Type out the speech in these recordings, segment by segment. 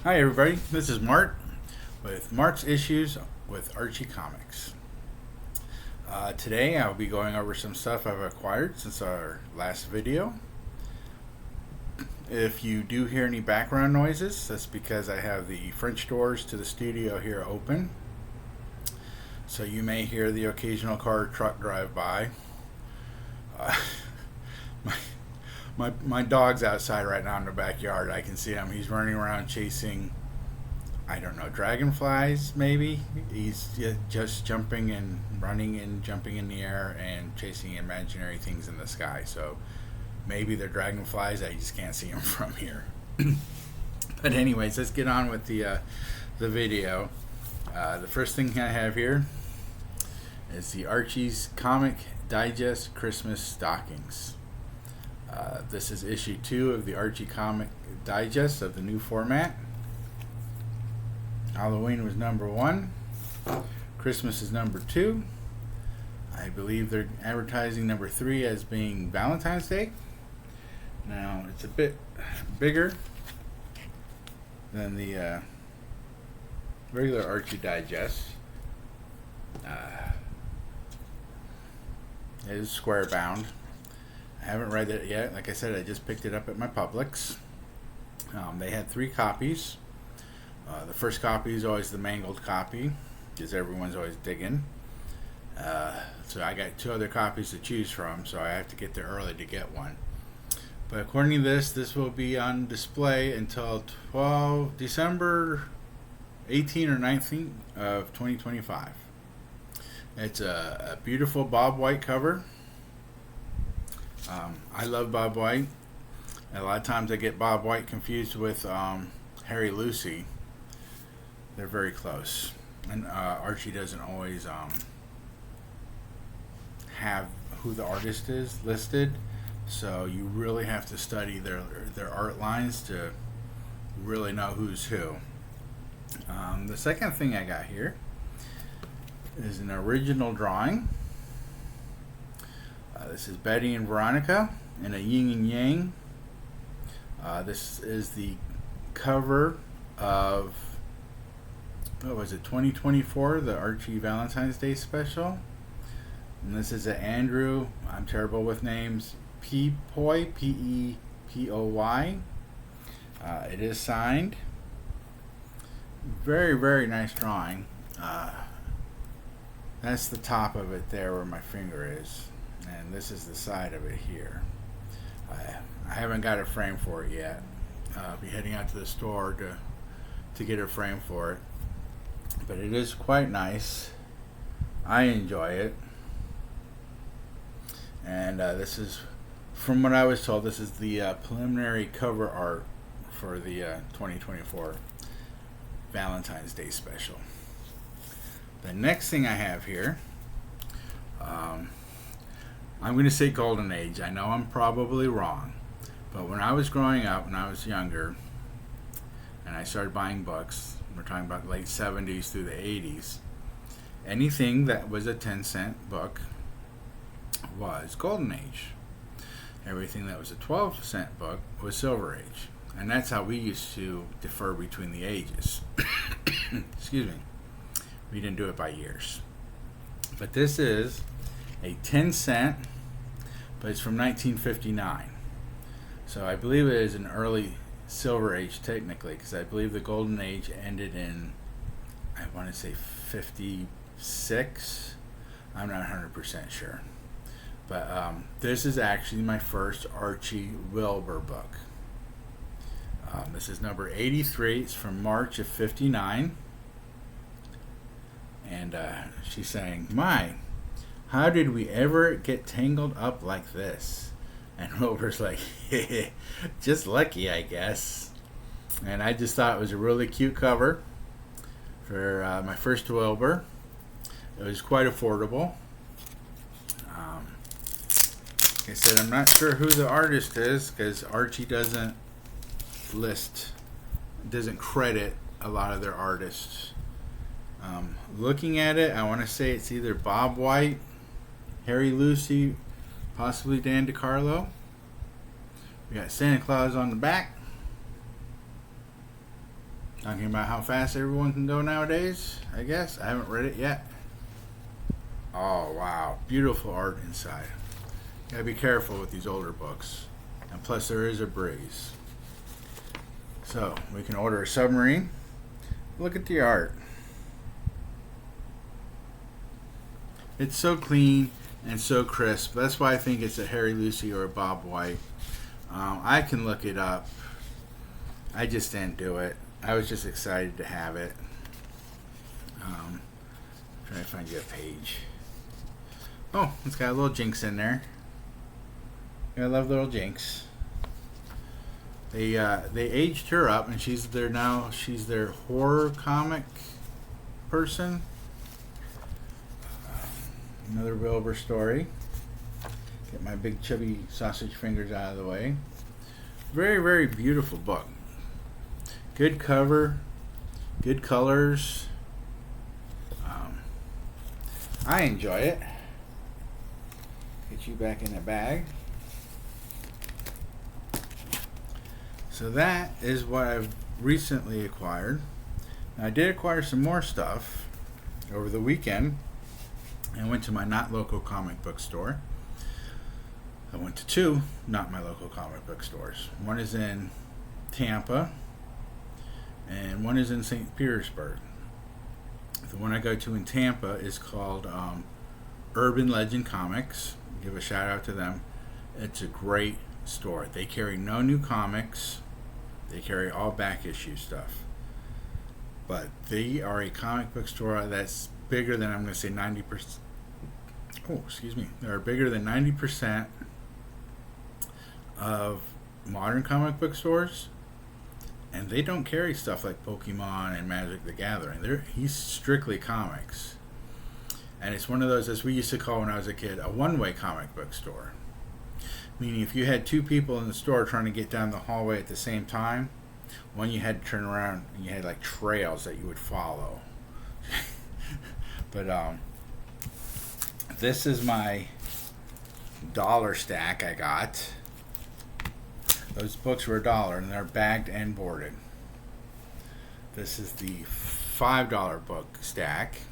Hi everybody, this is Mart with Mart's Issues with Archie Comics. Today I'll be going over some stuff I've acquired since our last video. If you do hear any background noises, that's because I have the French doors to the studio here open. So you may hear the occasional car or truck drive by. Uh, my dog's outside right now in the backyard. I can see him. He's running around chasing, I don't know, dragonflies maybe. He's just jumping and running and jumping in the air and chasing imaginary things in the sky. So maybe they're dragonflies. I just can't see them from here. But anyways, let's get on with the video. The first thing I have here is the Archie's Comic Digest Christmas Stockings. This is issue 2 of the Archie Comic Digest of the new format. Halloween was number 1. Christmas is number 2. I believe they're advertising number 3 as being Valentine's Day. Now, it's a bit bigger than the regular Archie Digest. It is square bound. I haven't read it yet. Like I said, I just picked it up at my Publix. They had 3 copies. The first copy is always the mangled copy, because everyone's always digging. So I got 2 other copies to choose from, so I have to get there early to get one. But according to this will be on display until December 18 or 19 of 2025. It's a beautiful Bob White cover. I love Bob White. A lot of times I get Bob White confused with Harry Lucy. They're very close. And Archie doesn't always have who the artist is listed. So you really have to study their art lines to really know who's who. The second thing I got here is an original drawing. This is Betty and Veronica in a yin and yang. This is the cover of, what was it, 2024, the Archie Valentine's Day special. And this is a Andrew, I'm terrible with names, Pepoy, P-E-P-O-Y. It is signed. Very, very nice drawing. That's the top of it there where my finger is. And this is the side of it here. I haven't got a frame for it yet. I'll be heading out to the store to get a frame for it. But it is quite nice. I enjoy it. And this is, from what I was told, this is the preliminary cover art for the 2024 Valentine's Day special. The next thing I have here, I'm going to say Golden Age. I know I'm probably wrong, but when I was growing up, when I was younger, and I started buying books, we're talking about late 70s through the 80s, anything that was a 10-cent book was Golden Age. Everything that was a 12-cent book was Silver Age. And that's how we used to differ between the ages. Excuse me. We didn't do it by years. But this is a 10-cent, but it's from 1959. So I believe it is an early Silver Age technically, because I believe the Golden Age ended in, I want to say 56. I'm not 100% sure. But this is actually my first Archie Wilbur book. This is number 83. It's from March of 59. And she's saying, "My, how did we ever get tangled up like this?" And Wilbur's like, "Just lucky, I guess." And I just thought it was a really cute cover for my first Wilbur. It was quite affordable. Like I said, I'm not sure who the artist is because Archie doesn't credit a lot of their artists. Looking at it, I want to say it's either Bob White, Harry Lucy, possibly Dan DeCarlo. We got Santa Claus on the back. talking about how fast everyone can go nowadays, I guess. I haven't read it yet. Oh, wow. Beautiful art inside. Gotta be careful with these older books. And plus, there is a breeze. So, we can order a submarine. Look at the art. It's so clean and so crisp. That's why I think it's a Harry Lucy or a Bob White. I can look it up. I just didn't do it. I was just excited to have it. Trying to find you a page. Oh, it's got a little Jinx in there. I love little Jinx. They aged her up, and she's their horror comic person. Another Wilbur story. Get my big chubby sausage fingers out of the way. Very, very beautiful book. Good cover, good colors. I enjoy it. Get you back in the bag. So that is what I've recently acquired. Now, I did acquire some more stuff over the weekend. I went to my not local comic book store. I went to two not my local comic book stores. One is in Tampa and one is in St. Petersburg. The one I go to in Tampa is called Urban Legend Comics. Give a shout out to them. It's a great store. They carry no new comics. They carry all back issue stuff. But they are a comic book store that's bigger than, I'm going to say 90%. Oh, excuse me. They're bigger than 90% of modern comic book stores. And they don't carry stuff like Pokemon and Magic the Gathering. He's strictly comics. And it's one of those, as we used to call when I was a kid, a one-way comic book store. Meaning if you had two people in the store trying to get down the hallway at the same time, one you had to turn around and you had like trails that you would follow. But this is my dollar stack I got. Those books were $1 and they're bagged and boarded. This is the $5 book stack.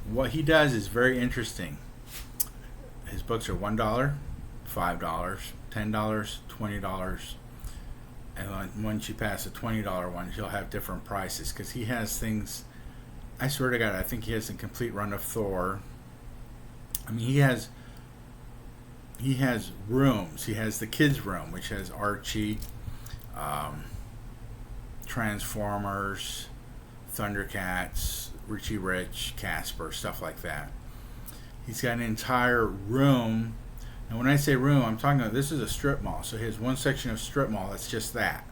What he does is very interesting. His books are $1, $5, $10, $20, and once you pass the $20 ones, you'll have different prices because he has things. I swear to God, I think he has a complete run of Thor. I mean, he has rooms. He has the kids' room, which has Archie, Transformers, Thundercats, Richie Rich, Casper, stuff like that. He's got an entire room. And when I say room, I'm talking about, this is a strip mall. So he has one section of strip mall that's just that.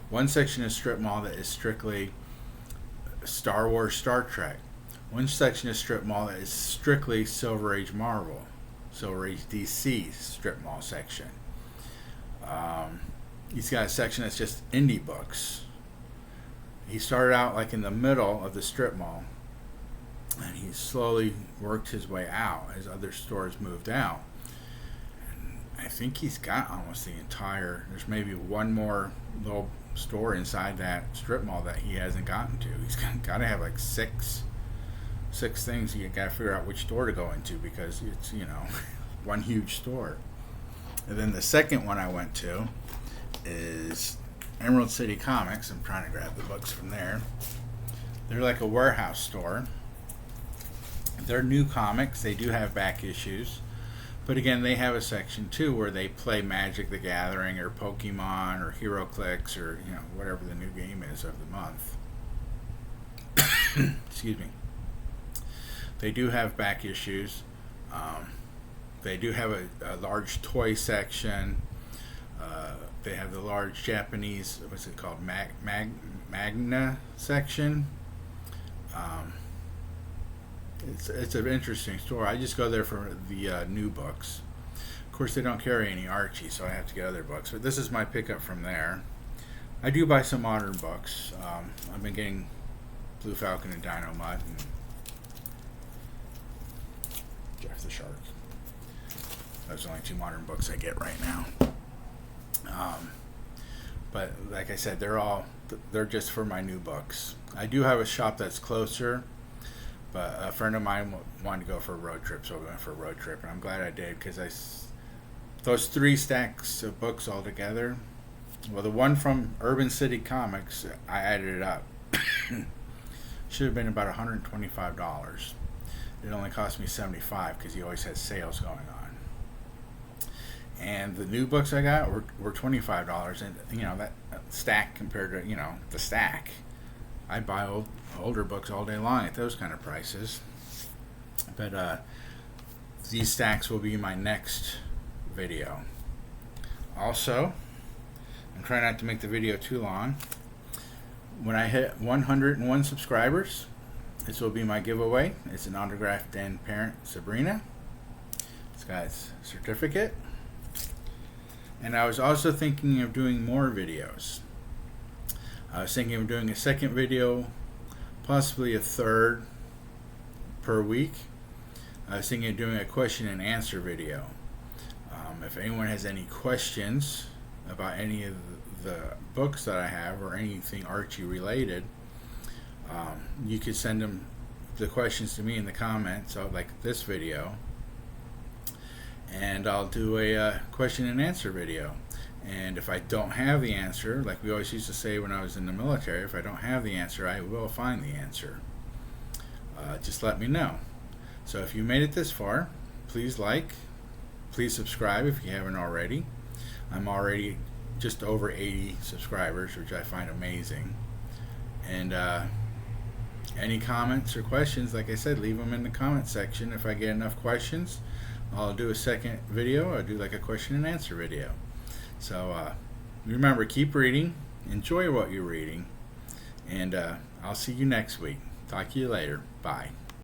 One section of strip mall that is strictly Star Wars, Star Trek. One section of strip mall that is strictly Silver Age Marvel. Silver Age DC strip mall section. He's got a section that's just indie books. He started out like in the middle of the strip mall, and he slowly worked his way out as other stores moved out. And I think he's got almost the entire, there's maybe one more little store inside that strip mall that he hasn't gotten to. He's got to have like six things. You got to figure out which store to go into because it's, one huge store. And then the second one I went to is Emerald City Comics. I'm trying to grab the books from there. They're like a warehouse store. They're new comics. They do have back issues. But again, they have a section too where they play Magic the Gathering or Pokemon or HeroClix or whatever the new game is of the month. Excuse me. They do have back issues. They do have a large toy section. They have the large Japanese, what's it called, Magna section. It's an interesting store. I just go there for the new books. Of course, they don't carry any Archie, so I have to get other books. But this is my pickup from there. I do buy some modern books. I've been getting Blue Falcon and Dynamite and Jeff the Shark. Those are the only two modern books I get right now. But like I said, they're all they're just for my new books. I do have a shop that's closer, but a friend of mine wanted to go for a road trip, so we went for a road trip, and I'm glad I did because those 3 stacks of books all together. Well, the one from Urban City Comics, I added it up. Should have been about $125. It only cost me $75 because he always has sales going on. And the new books I got were $25, and that stack compared to the stack. I buy older books all day long at those kind of prices. But these stacks will be my next video. Also, I'm trying not to make the video too long. When I hit 101 subscribers, this will be my giveaway. It's an autographed Dan Parent Sabrina. It's got its certificate. And I was also thinking of doing more videos. I was thinking of doing a second video, possibly a third per week. I was thinking of doing a question and answer video. If anyone has any questions about any of the books that I have or anything Archie related, you could send them the questions to me in the comments, like this video, and I'll do a question and answer video. And if I don't have the answer, like we always used to say when I was in the military, if I don't have the answer, I will find the answer. Just let me know. So if you made it this far, please please subscribe if you haven't already. I'm already just over 80 subscribers, which I find amazing. And any comments or questions, like I said, leave them in the comment section. If I get enough questions, I'll do a second video. I'll do like a question and answer video. So remember, keep reading, enjoy what you're reading, and I'll see you next week. Talk to you later. Bye.